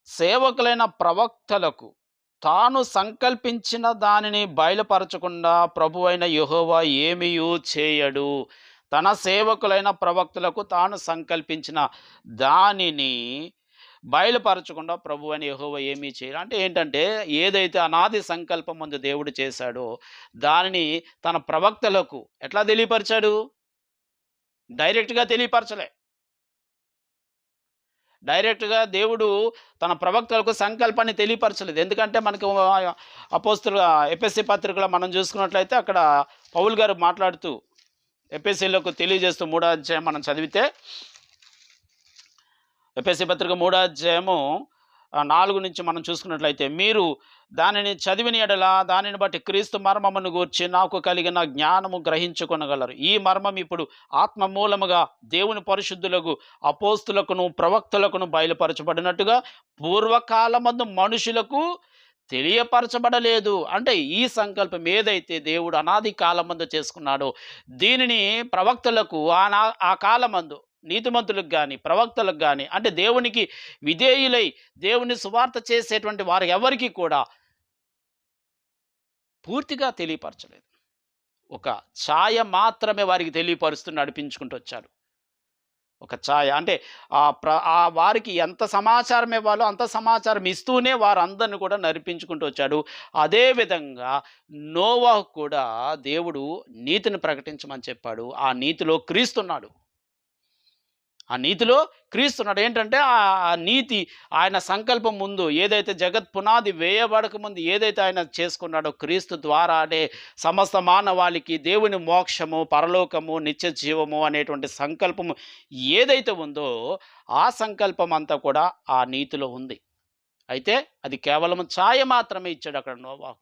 సేవకులైన ప్రవక్తలకు తాను సంకల్పించిన దానిని బయలుపరచకుండా ప్రభువైన యెహోవా ఏమీయూ చేయడు. తన సేవకులైన ప్రవక్తలకు తాను సంకల్పించిన దానిని బయలుపరచకుండా ప్రభువైన యెహోవా ఏమీ చేయడు. అంటే ఏంటంటే ఏదైతే అనాది సంకల్పం ముందు దేవుడు చేశాడో దానిని తన ప్రవక్తలకు ఎట్లా తెలియపరిచాడు? డైరెక్ట్‌గా తెలియపరచలే. డైరెక్ట్‌గా దేవుడు తన ప్రవక్తలకు సంకల్పాన్ని తెలియపరచలేదు. ఎందుకంటే మనకు అపోస్తలుల ఎఫెసీ పత్రికలో మనం చూసుకున్నట్లయితే అక్కడ పౌలు గారు మాట్లాడుతూ ఎఫెసీలకు తెలియజేస్తూ 3వ అధ్యాయం మనం చదివితే, ఎఫెసీ పత్రిక 3వ అధ్యాయము 4 నుంచి మనం చూసుకున్నట్లయితే, మీరు దానిని చదివిన యెడల దానిని బట్టి క్రీస్తు మర్మమును గూర్చి నాకు కలిగిన జ్ఞానము గ్రహించుకొనగలరు. ఈ మర్మం ఇప్పుడు ఆత్మ మూలముగా దేవుని పరిశుద్ధులకు అపోస్తులకును ప్రవక్తలకును బయలుపరచబడినట్టుగా పూర్వకాలమందు మనుషులకు తెలియపరచబడలేదు. అంటే ఈ సంకల్పం ఏదైతే దేవుడు అనాది కాలమందు చేసుకున్నాడో దీనిని ప్రవక్తలకు ఆ కాలమందు నీతిమంతులకు కానీ ప్రవక్తలకు కానీ, అంటే దేవునికి విధేయులై దేవుని సువార్త చేసేటువంటి వారు ఎవరికి కూడా పూర్తిగా తెలియపరచలేదు. ఒక ఛాయ మాత్రమే వారికి తెలియపరుస్తూ నడిపించుకుంటూ వచ్చాడు. ఒక ఛాయ అంటే వారికి ఎంత సమాచారం ఇవ్వాలో అంత సమాచారం ఇస్తూనే వారందరిని కూడా నడిపించుకుంటూ వచ్చాడు. అదేవిధంగా నోవాహు కూడా దేవుడు నీతిని ప్రకటించమని చెప్పాడు. ఆ నీతిలో క్రీస్తున్నాడు. ఆ నీతిలో క్రీస్తున్నాడు. ఏంటంటే ఆ నీతి ఆయన సంకల్పం ముందు ఏదైతే జగత్ పునాది వేయబడక ముందు ఏదైతే ఆయన చేసుకున్నాడో క్రీస్తు ద్వారానే సమస్త మానవాళికి దేవుని మోక్షము, పరలోకము, నిత్య జీవము అనేటువంటి సంకల్పము ఏదైతే ఉందో ఆ సంకల్పం అంతా కూడా ఆ నీతిలో ఉంది. అయితే అది కేవలం ఛాయ మాత్రమే ఇచ్చాడు అక్కడ నోవాహు.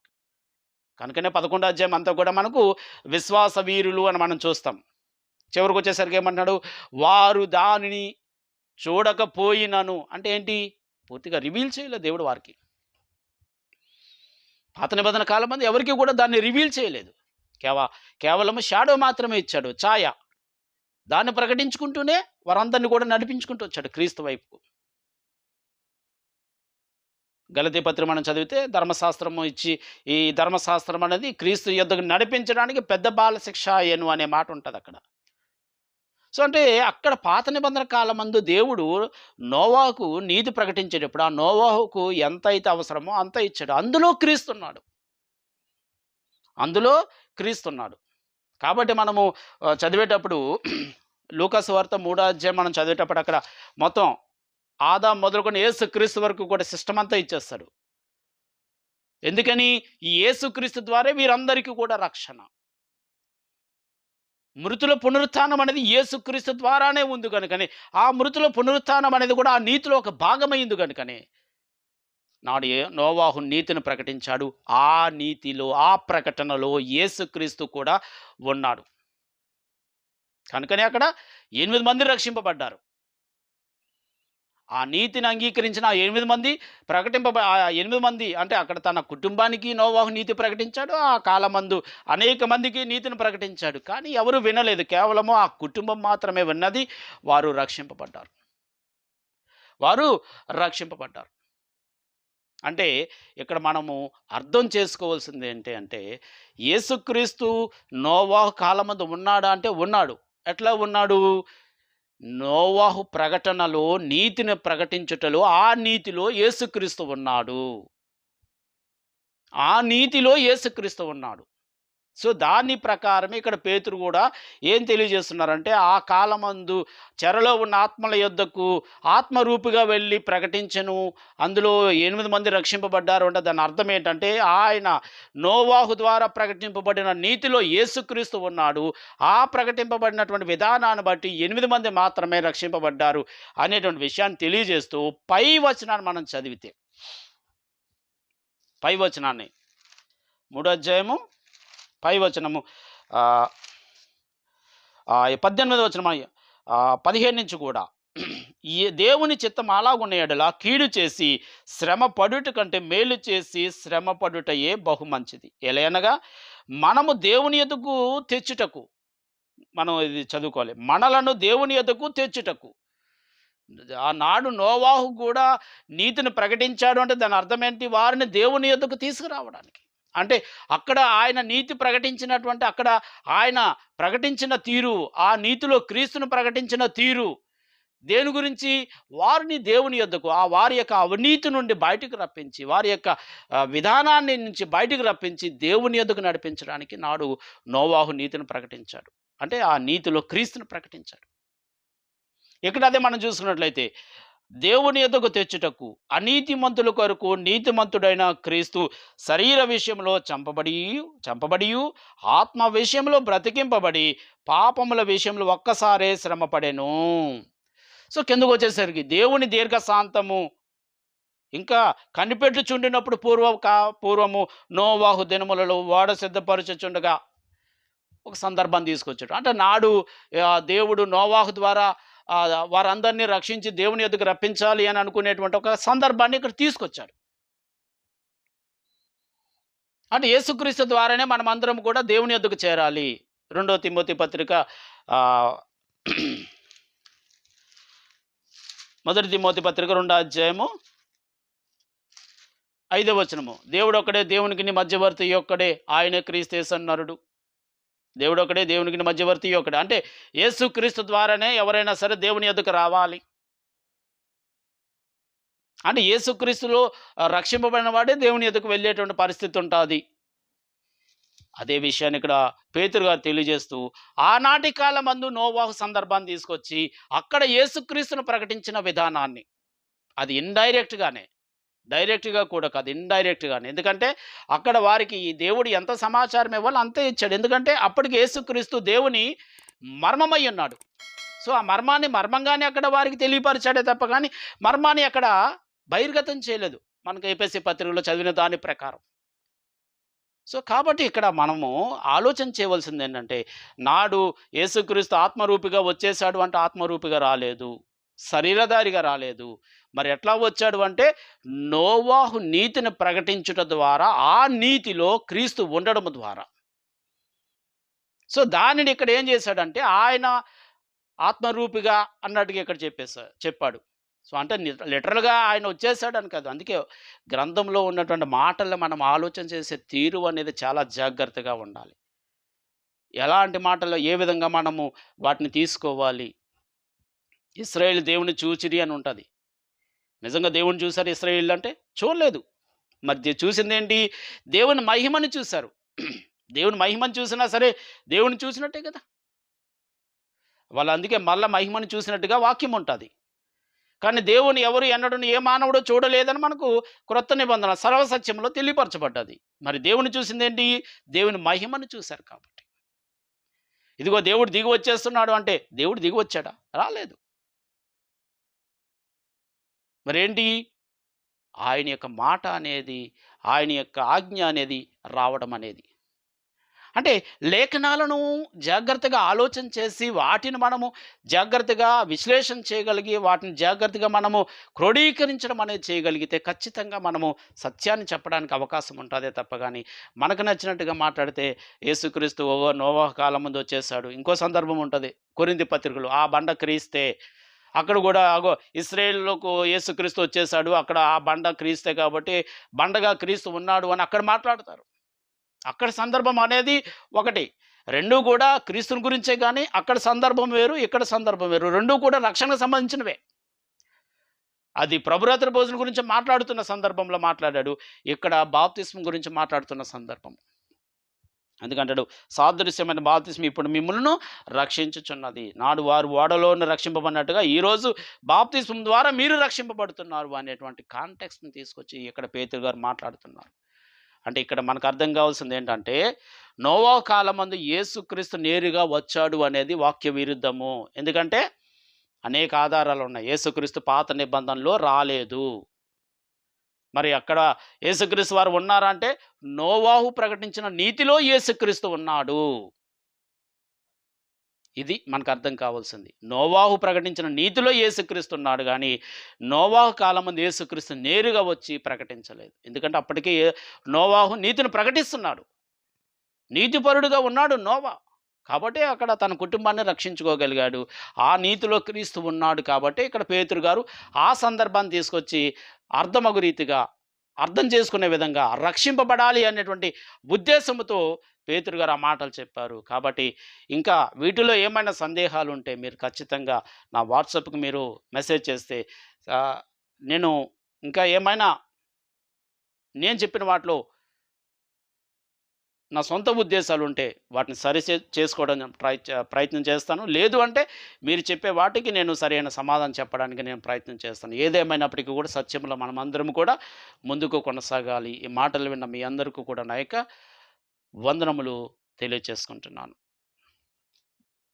కనుకనే 11వ అధ్యాయం అంతా కూడా మనకు విశ్వాస వీరులు అని మనం చూస్తాం. చివరికి వచ్చేసరికి ఏమంటున్నాడు? వారు దానిని చూడకపోయినను. అంటే ఏంటి? పూర్తిగా రివీల్ చేయలేదు దేవుడు వారికి. పాత నిబంధన కాలం మంది ఎవరికి కూడా దాన్ని రివీల్ చేయలేదు. కేవలం షాడో మాత్రమే ఇచ్చాడు, ఛాయ. దాన్ని ప్రకటించుకుంటూనే వారందరినీ కూడా నడిపించుకుంటూ వచ్చాడు క్రీస్తు వైపుకు. గలతీ పత్రిక మనం చదివితే ధర్మశాస్త్రము ఇచ్చి, ఈ ధర్మశాస్త్రం అనేది క్రీస్తు యొద్దకు నడిపించడానికి పెద్ద బాల శిక్ష అయ్యెను అనే మాట ఉంటదక్కడ. సో, అంటే అక్కడ పాత నిబంధన కాలమందు దేవుడు నోవాహుకు నీతి ప్రకటించేటప్పుడు, ఆ నోవాహుకు ఎంతైతే అవసరమో అంత ఇచ్చాడు. అందులో క్రీస్తున్నాడు. అందులో క్రీస్తున్నాడు. కాబట్టి మనము చదివేటప్పుడు లూకా సువార్త 3వ అధ్యాయం మనం చదివేటప్పుడు అక్కడ మొత్తం ఆదాము మొదలుకొని యేసుక్రీస్తు వరకు కూడా సిస్టమ్ అంతా ఇచ్చేస్తాడు. ఎందుకని? ఈ యేసుక్రీస్తు ద్వారా వీరందరికీ కూడా రక్షణ. మృతుల పునరుత్థానం అనేది యేసుక్రీస్తు ద్వారానే ఉంది గనుకనే, ఆ మృతుల పునరుత్థానం అనేది కూడా ఆ నీతిలో ఒక భాగమైంది గనుకనే, నాడు నోవాహు నీతిని ప్రకటించాడు. ఆ నీతిలో, ఆ ప్రకటనలో యేసుక్రీస్తు కూడా ఉన్నాడు. కనుకనే అక్కడ 8 మంది రక్షింపబడ్డారు. ఆ నీతిని అంగీకరించిన ఆ 8 మంది ఆ 8 మంది అంటే అక్కడ తన కుటుంబానికి నోవాహు నీతి ప్రకటించాడు. ఆ కాలమందు అనేక మందికి నీతిని ప్రకటించాడు. కానీ ఎవరు వినలేదు. కేవలము ఆ కుటుంబం మాత్రమే విన్నది. వారు రక్షింపబడ్డారు. వారు రక్షింపబడ్డారు. అంటే ఇక్కడ మనము అర్థం చేసుకోవాల్సింది ఏంటి అంటే, యేసుక్రీస్తు నోవాహు కాలమందు ఉన్నాడా అంటే ఉన్నాడు. ఎట్లా ఉన్నాడు? నోవాహు ప్రకటనలో నీతిని ప్రకటించుటలో ఆ నీతిలో యేసుక్రీస్తు ఉన్నాడు. ఆ నీతిలో యేసుక్రీస్తు ఉన్నాడు. సో, దాని ప్రకారమే ఇక్కడ పేతురు గూడా ఏం తెలియజేస్తున్నారంటే, ఆ కాలమందు చెరలో ఉన్న ఆత్మల యొద్దకు ఆత్మరూపిగా వెళ్ళి ప్రకటించెను. అందులో 8 మంది రక్షింపబడ్డారు అంటే దాని అర్థం ఏంటంటే, ఆయన నోవాహు ద్వారా ప్రకటింపబడిన నీతిలో యేసుక్రీస్తు ఉన్నాడు. ఆ ప్రకటింపబడినటువంటి విధానాన్ని బట్టి 8 మంది మాత్రమే రక్షింపబడ్డారు అనేటువంటి విషయాన్ని తెలియజేస్తూ పై వచనాన్ని మనం చదివితే, పై వచనాన్ని 3వ అధ్యాయము పై వచనము 18వ వచనం 15 నుంచి కూడా, ఈ దేవుని చిత్తం అలాగున్న యెడల కీడు చేసి శ్రమ పడుట కంటే మేలు చేసి శ్రమ పడుటయే బహు మంచిది. ఎలయనగా మనము దేవుని యొద్దకు తెచ్చుటకు, మనం ఇది చదువుకోవాలి, మనలను దేవుని యొద్దకు తెచ్చుటకు. ఆనాడు నోవాహు కూడా నీతిని ప్రకటించాడు అంటే దాని అర్థం ఏంటి? వారిని దేవుని యొద్దకు తీసుకురావడానికి. అంటే అక్కడ ఆయన నీతి ప్రకటించినటువంటి, అక్కడ ఆయన ప్రకటించిన తీరు, ఆ నీతిలో క్రీస్తును ప్రకటించిన తీరు దేని గురించి? వారిని దేవుని యొద్దకు, వారి యొక్క అవినీతి నుండి బయటకు రప్పించి, వారి యొక్క విధానాన్ని నుంచి బయటకు రప్పించి దేవుని యొద్దకు నడిపించడానికి నాడు నోవాహు నీతిని ప్రకటించాడు. అంటే ఆ నీతిలో క్రీస్తును ప్రకటించాడు. ఇక్కడ అదే మనం చూసుకున్నట్లయితే, దేవుని యొద్దకు తెచ్చుటకు అనీతిమంతుల కొరకు నీతిమంతుడైన క్రీస్తు శరీర విషయంలో చంపబడియు ఆత్మ విషయంలో బ్రతికింపబడి పాపముల విషయంలో ఒక్కసారే శ్రమపడెను. సో, కిందకు వచ్చేసరికి దేవుని దీర్ఘశాంతము ఇంకా కనిపెట్టుచుండినప్పుడు పూర్వము నోవాహు దినములలో ఓడ సిద్ధపరచుచుండగా ఒక సందర్భాన్ని తీసుకొచ్చాడు. అంటే నాడు దేవుడు నోవాహు ద్వారా వారందరినీ రక్షించి దేవుని యొద్దకు రప్పించాలి అని అనుకునేటువంటి ఒక సందర్భాన్ని ఇక్కడ తీసుకొచ్చాడు. అంటే యేసుక్రీస్తు ద్వారానే మనమందరం కూడా దేవుని యొద్దకు చేరాలి. 2వ తిమోతి పత్రిక 1 తిమోతి పత్రిక 2వ అధ్యాయము 5వ వచనము, దేవుడొక్కడే, దేవునికి మధ్యవర్తి ఒక్కడే, ఆయనే క్రీస్తు యేసు నరుడు. దేవుడొక్కడే, దేవునికి మధ్యవర్తి ఒక్కడే. అంటే యేసుక్రీస్తు ద్వారానే ఎవరైనా సరే దేవుని యొద్దకు రావాలి. అంటే యేసుక్రీస్తులో రక్షింపబడిన వాడే దేవుని యొద్దకు వెళ్ళేటువంటి పరిస్థితి ఉంటుంది. అదే విషయాన్ని ఇక్కడ పేతురు గారు తెలియజేస్తూ, ఆనాటి కాలమందు నోవాహు సందర్భాన్ని తీసుకొచ్చి అక్కడ యేసుక్రీస్తును ప్రకటించిన విధానాన్ని, అది ఇండైరెక్ట్‌గానే, డైరెక్ట్‌గా కూడా కాదు, ఇండైరెక్ట్‌గానే. ఎందుకంటే అక్కడ వారికి ఈ దేవుడు ఎంత సమాచారం ఇవ్వాలో అంతే ఇచ్చాడు. ఎందుకంటే అప్పటికి యేసుక్రీస్తు దేవుని మర్మమై ఉన్నాడు. సో, ఆ మర్మాన్ని మర్మంగానే అక్కడ వారికి తెలియపరిచాడే తప్ప కానీ మర్మాన్ని అక్కడ బహిర్గతం చేయలేదు. మనకు ఎఫెసీ పత్రికలో చదివిన దాని ప్రకారం. సో, కాబట్టి ఇక్కడ మనము ఆలోచన చేయవలసింది ఏంటంటే, నాడు యేసుక్రీస్తు ఆత్మరూపిగా వచ్చేసాడు అంటే ఆత్మరూపిగా రాలేదు, శరీరధారిగా రాలేదు. మరి ఎట్లా వచ్చాడు అంటే, నోవాహు నీతిని ప్రకటించుట ద్వారా, ఆ నీతిలో క్రీస్తు ఉండడం ద్వారా. సో, దానిని ఇక్కడ ఏం చేశాడంటే, ఆయన ఆత్మరూపిగా అన్నట్టుగా ఇక్కడ చెప్పాడు. సో, అంటే లిటరల్‌గా ఆయన వచ్చేసాడని కాదు. అందుకే గ్రంథంలో ఉన్నటువంటి మాటలను మనం ఆలోచన చేసే తీరు అనేది చాలా జాగ్రత్తగా ఉండాలి. ఎలాంటి మాటలు ఏ విధంగా మనము వాటిని తీసుకోవాలి. ఇశ్రాయేలు దేవుని చూచిరి అని ఉంటది. నిజంగా దేవుడిని చూసారా ఇశ్రాయేలీయులు అంటే? చూడలేదు. మరి చూసిందేంటి? దేవుని మహిమను చూసారు. దేవుని మహిమను చూసినా సరే, దేవుడిని చూసినట్టే కదా! వాళ్ళు అందుకే మళ్ళా మహిమను చూసినట్టుగా వాక్యం ఉంటది. కానీ దేవుని ఎవరు ఎన్నడూను ఏ మానవుడు చూడలేదని మనకు క్రొత్త నిబంధన సర్వసత్యంలో తెలియపరచబడ్డది. మరి దేవుని చూసిందేంటి? దేవుని మహిమను చూసారు కాబట్టి. ఇదిగో దేవుడు దిగి వచ్చేస్తున్నాడు అంటే, దేవుడు దిగి వచ్చాడా? రాలేదు. మరేంటి? ఆయన యొక్క మాట అనేది, ఆయన యొక్క ఆజ్ఞ అనేది రావడం అనేది. అంటే లేఖనాలను జాగ్రత్తగా ఆలోచన చేసి, వాటిని మనము జాగ్రత్తగా విశ్లేషణ చేయగలిగి, వాటిని జాగ్రత్తగా మనము క్రోడీకరించడం అనేది చేయగలిగితే, ఖచ్చితంగా మనము సత్యాన్ని చెప్పడానికి అవకాశం ఉంటదే తప్ప గాని, మనకు నచ్చినట్టుగా మాట్లాడితే యేసుక్రీస్తు నోవహు కాలం ముందు వచ్చేసాడు. ఇంకో సందర్భం ఉంటది. కొరింథీ పత్రికలో ఆ బండ క్రీస్తే. అక్కడ గూడా అగో ఇశ్రాయేలుకు యేసుక్రీస్తు వచ్చేసాడు. అక్కడ ఆ బండ క్రీస్తే కాబట్టి, బండగా క్రీస్తు ఉన్నాడు అని అక్కడ మాట్లాడతారు. అక్కడ సందర్భం అనేది ఒకటి. 2 కూడా క్రీస్తుని గురించే గానీ, అక్కడ సందర్భం వేరు, ఇక్కడ సందర్భం వేరు. 2 కూడా రక్షణకు సంబంధించినవే. అది ప్రభురాత్రి భోజనం గురించి మాట్లాడుతున్న సందర్భంలో మాట్లాడాడు. ఇక్కడ బాప్తిస్మం గురించి మాట్లాడుతున్న సందర్భం. అందుకంటాడు సాదృశ్యమైన బాప్తిస్మం ఇప్పుడు మిమ్ములను రక్షించుచున్నది. నాడు వారు ఓడలోను రక్షింపబడినట్టుగా ఈరోజు బాప్తిస్మం ద్వారా మీరు రక్షింపబడుతున్నారు అనేటువంటి కాంటెక్స్ట్‌ని తీసుకొచ్చి ఇక్కడ పేతురు గారు మాట్లాడుతున్నారు. అంటే ఇక్కడ మనకు అర్థం కావాల్సింది ఏంటంటే, నోవహు కాలమందు యేసుక్రీస్తు నేరుగా వచ్చాడు అనేది వాక్య విరుద్ధము. ఎందుకంటే అనేక ఆధారాలు ఉన్నాయి. యేసుక్రీస్తు పాత నిబంధనలో రాలేదు. మరి అక్కడ యేసుక్రీస్తు వారు ఉన్నారా అంటే, నోవాహు ప్రకటించిన నీతిలో యేసుక్రీస్తు ఉన్నాడు. ఇది మనకు అర్థం కావాల్సింది. నోవాహు ప్రకటించిన నీతిలో యేసుక్రీస్తు ఉన్నాడు గానీ, నోవాహు కాలమందు యేసుక్రీస్తు నేరుగా వచ్చి ప్రకటించలేదు. ఎందుకంటే అప్పటికే నోవాహు నీతిని ప్రకటిస్తున్నాడు. నీతిపరుడుగా ఉన్నాడు నోవా. కాబట్టే అక్కడ తన కుటుంబాన్ని రక్షించుకోగలిగాడు. ఆ నీతిలో క్రీస్తు ఉన్నాడు కాబట్టే ఇక్కడ పేతురు గారు ఆ సందర్భాన్ని తీసుకొచ్చి అర్థమగు రీతిగా, అర్థం చేసుకునే విధంగా రక్షింపబడాలి అనేటువంటి ఉద్దేశముతో పేతురు గారు ఆ మాటలు చెప్పారు. కాబట్టి ఇంకా వీటిలో ఏమైనా సందేహాలుంటే మీరు ఖచ్చితంగా నా వాట్సాప్‌కి మీరు మెసేజ్ చేస్తే నేను ఇంకా ఏమైనా నేను చెప్పిన వాటిలో నా సొంత ఉద్దేశాలుంటే వాటిని చేసుకోవడం ప్రయత్నం చేస్తాను. లేదు అంటే మీరు చెప్పే వాటికి నేను సరైన సమాధానం చెప్పడానికి నేను ప్రయత్నం చేస్తాను. ఏదేమైనప్పటికీ కూడా సత్యంలో మనమందరం కూడా ముందుకు కొనసాగాలి. ఈ మాటలు విన్న మీ అందరికీ కూడా నా యొక్క వందనములు తెలియచేసుకుంటున్నాను.